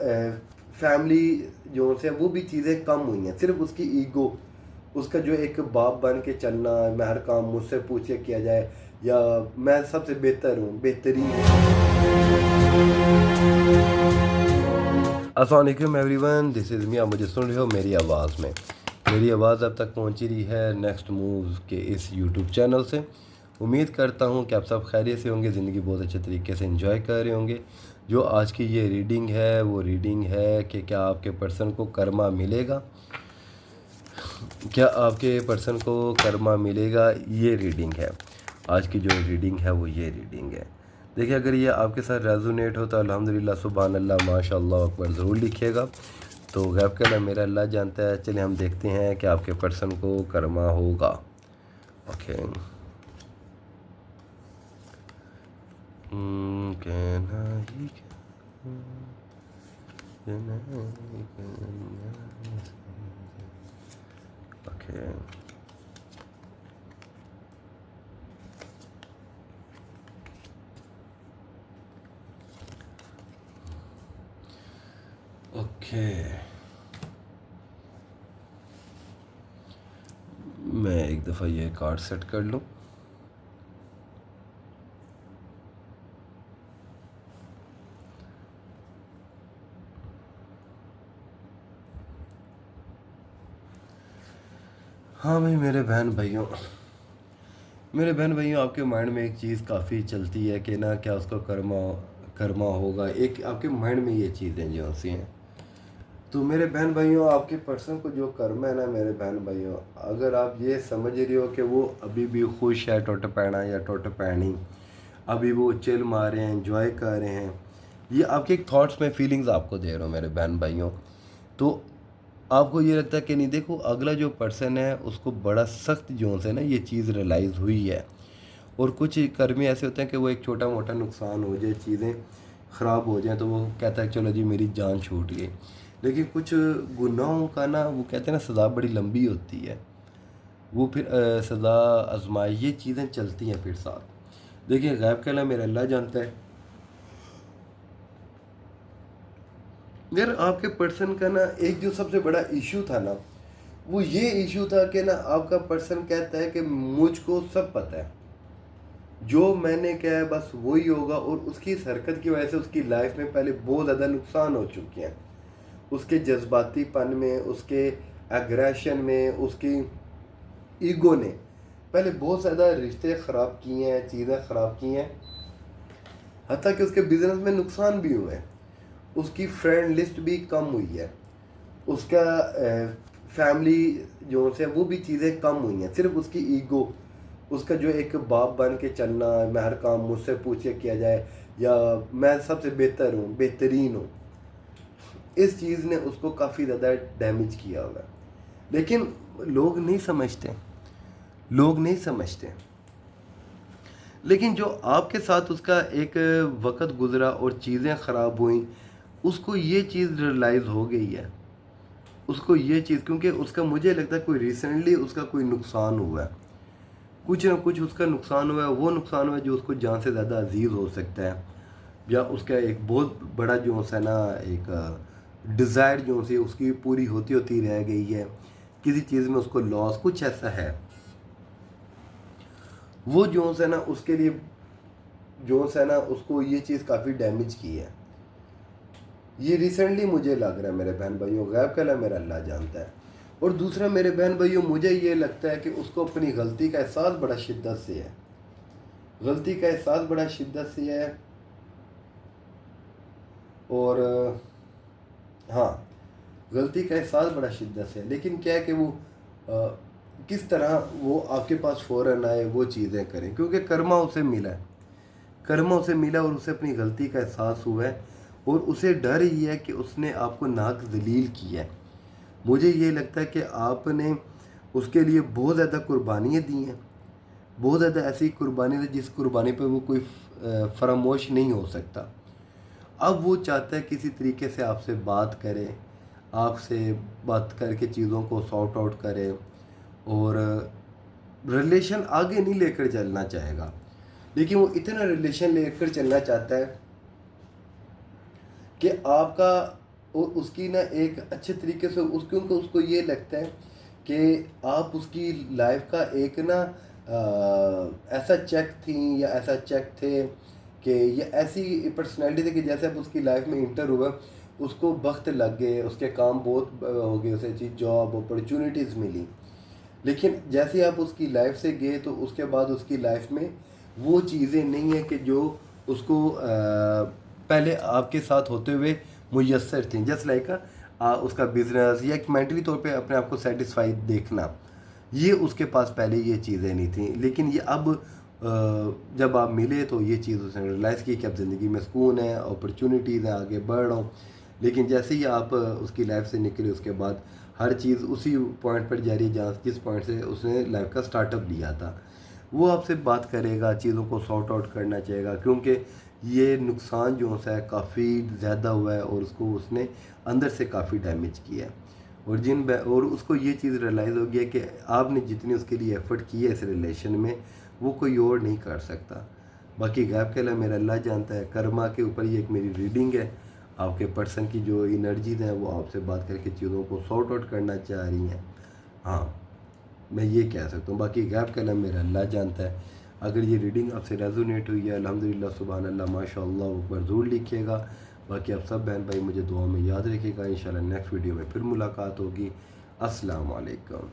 Family जो से वो भी चीज़ें कम हुई हैं। सिर्फ उसकी ईगो, उसका जो एक बाप बन के चलना, मैं हर काम मुझसे पूछ के किया जाए, या मैं सबसे बेहतर हूँ, बेहतरीन हूँ। अस्सलाम वालेकुम एवरीवन, दिस इज़ मी। आप मुझे सुन रहे हो मेरी आवाज़ में। मेरी आवाज़ अब तक पहुँची रही है नेक्स्ट मूव के इस यूट्यूब चैनल से। उम्मीद करता हूँ कि आप सब खैरियत से होंगे, ज़िंदगी बहुत अच्छे तरीके से एंजॉय कर रहे होंगे। जो आज की ये रीडिंग है वो रीडिंग है कि क्या आपके पर्सन को कर्मा मिलेगा, क्या आपके पर्सन को कर्मा मिलेगा, ये रीडिंग है। आज की जो रीडिंग है वो ये रीडिंग है। देखिए, अगर ये आपके साथ रेजोनेट हो तो अल्हम्दुलिल्लाह, सुभान अल्लाह, माशाअल्लाह अकबर ज़रूर लिखिएगा। तो गैब का मेरा अल्लाह जानता है। चलिए हम देखते हैं कि आपके पर्सन को कर्मा होगा। ओके, ओके, ओके, मैं एक दफ़ा ये कार्ड सेट कर लूँ। हाँ भाई, मेरे बहन भाइयों, आपके माइंड में एक चीज़ काफ़ी चलती है कि ना, क्या उसको कर्मा कर्मा होगा। एक आपके माइंड में ये चीज़ें जो सी हैं। तो मेरे बहन भाइयों, आपके पर्सन को जो कर्म है ना मेरे बहन भाइयों, अगर आप ये समझ रहे हो कि वो अभी भी खुश है, टुट पैना या टुट पैनी, अभी वो चिल मार रहे हैं, एंजॉय कर रहे हैं, ये आपके एक थॉट्स में फीलिंग्स आपको दे रहा हूँ मेरे बहन भाइयों। तो आपको ये लगता है कि नहीं, देखो अगला जो पर्सन है उसको बड़ा सख्त जोन से ना ये चीज़ रियलाइज़ हुई है। और कुछ कर्मी ऐसे होते हैं कि वो एक छोटा मोटा नुकसान हो जाए, चीज़ें ख़राब हो जाएं, तो वो कहता है चलो जी मेरी जान छूट गई। लेकिन कुछ गुनाहों का ना, वो कहते हैं ना, सज़ा बड़ी लंबी होती है। वो फिर सज़ा आजमाई, ये चीज़ें चलती हैं फिर साथ। देखिए, गैब का मेरा अल्लाह जानता है। यार, आपके पर्सन का ना एक जो सबसे बड़ा इशू था ना, वो ये इशू था कि ना, आपका पर्सन कहता है कि मुझको सब पता है, जो मैंने किया है बस वही होगा। और उसकी इस हरकत की वजह से उसकी लाइफ में पहले बहुत ज़्यादा नुकसान हो चुके हैं। उसके जज्बातीपन में, उसके एग्रेशन में, उसकी ईगो ने पहले बहुत ज़्यादा रिश्ते ख़राब किए हैं, चीज़ें ख़राब की हैं, हत्ता कि उसके बिज़नेस में नुकसान भी हुए हैं। उसकी फ्रेंड लिस्ट भी कम हुई है। उसका फैमिली जो से वो भी चीज़ें कम हुई हैं। सिर्फ उसकी ईगो, उसका जो एक बाप बन के चलना, मैं हर काम मुझसे पूछ के किया जाए, या मैं सबसे बेहतर हूँ, बेहतरीन हूँ, इस चीज़ ने उसको काफ़ी ज़्यादा डैमेज किया हुआ है। लेकिन लोग नहीं समझते, लोग नहीं समझते। लेकिन जो आपके साथ उसका एक वक़्त गुज़रा और चीज़ें ख़राब हुई, उसको ये चीज़ रियलाइज़ हो गई है। उसको ये चीज़, क्योंकि उसका मुझे लगता है कोई रिसेंटली उसका कोई नुकसान हुआ है, कुछ ना कुछ उसका नुकसान हुआ है। वो नुकसान हुआ है जो उसको जान से ज़्यादा अजीज़ हो सकता है, या उसका एक बहुत बड़ा जो है ना, एक डिज़ायर जो सी उसकी पूरी होती होती रह गई है। किसी चीज़ में उसको लॉस कुछ ऐसा है, वो जो है ना उसके लिए जो है ना उसको ये चीज़ काफ़ी डैमेज की है। ये रिसेंटली मुझे लग रहा है मेरे बहन भाइयों, गैब का मेरा अल्लाह जानता है। और दूसरा मेरे बहन भाइयों, मुझे ये लगता है कि उसको अपनी गलती का एहसास बड़ा शिद्दत से है, गलती का एहसास बड़ा शिद्दत से है। और हाँ, गलती का एहसास बड़ा शिद्दत से है। लेकिन क्या है कि वो किस तरह वो आपके पास फ़ौरन आए, वो चीज़ें करें, क्योंकि कर्मा उसे मिला है, कर्मा उसे मिला और उसे अपनी गलती का एहसास हुआ है। और उसे डर ही है कि उसने आपको नाक ज़लील किया है। मुझे ये लगता है कि आपने उसके लिए बहुत ज़्यादा कुर्बानियाँ दी हैं, बहुत ज़्यादा ऐसी कुर्बानी दी जिस कुर्बानी पे वो कोई फरामोश नहीं हो सकता। अब वो चाहता है किसी तरीके से आपसे बात करे, आपसे बात करके चीज़ों को सॉर्ट आउट करे, और रिलेशन आगे नहीं लेकर चलना चाहेगा। लेकिन वो इतना रिलेशन लेकर चलना चाहता है कि आपका उसकी ना एक अच्छे तरीके से क्योंकि उसको ये लगता है कि आप उसकी लाइफ का एक ना ऐसा चेक थी या ऐसा चेक थे कि ये ऐसी पर्सनैलिटी थी कि जैसे अब उसकी लाइफ में इंटर हुआ, उसको वक्त लग गए, उसके काम बहुत हो गए, उसे चीज़ जॉब अपॉर्चुनिटीज़ मिली, लेकिन जैसे आप उसकी लाइफ से गए तो उसके बाद उसकी लाइफ में वो चीज़ें नहीं है कि जो उसको पहले आपके साथ होते हुए मुयस्सर थी। जस्ट लाइक उसका बिजनेस या एक मेंटली तौर पे अपने आप को सेटिस्फाइड देखना, ये उसके पास पहले ये चीज़ें नहीं थी। लेकिन ये अब जब आप मिले तो ये चीज़ उसने रियलाइज़ की कि अब ज़िंदगी में सुकून है, अपॉर्चुनिटीज़ हैं, आगे बढ़ रहा हूँ। लेकिन जैसे ही आप उसकी लाइफ से निकले उसके बाद हर चीज़ उसी पॉइंट पर जा रही है जहाँ जिस पॉइंट से उसने लाइफ का स्टार्टअप लिया था। वो आपसे बात करेगा, चीज़ों को सॉर्ट आउट करना चाहेगा, क्योंकि ये नुकसान जो है काफ़ी ज़्यादा हुआ है और उसको उसने अंदर से काफ़ी डैमेज किया है। और उसको ये चीज़ रियलाइज़ हो गया कि आपने जितनी उसके लिए एफ़र्ट की है इस रिलेशन में, वो कोई और नहीं कर सकता। बाकी गैब के अलावा मेरा अल्लाह जानता है। कर्मा के ऊपर ये एक मेरी रीडिंग है। आपके पर्सन की जो एनर्जीज़ हैं वो आपसे बात करके चीज़ों को सॉर्ट आउट करना चाह रही हैं। हाँ, मैं ये कह सकता हूँ। बाकी गैब का अल्लाह मेरा अल्लाह जानता है। अगर ये रीडिंग आपसे रेजोनेट हुई है, अल्हम्दुलिल्लाह सुभान अल्लाह माशाअल्लाह ऊपर ज़रूर लिखिएगा। बाकी आप सब बहन भाई मुझे दुआ में याद रखिएगा। इंशाल्लाह नेक्स्ट वीडियो में फिर मुलाकात होगी। अस्सलाम वालेकुम।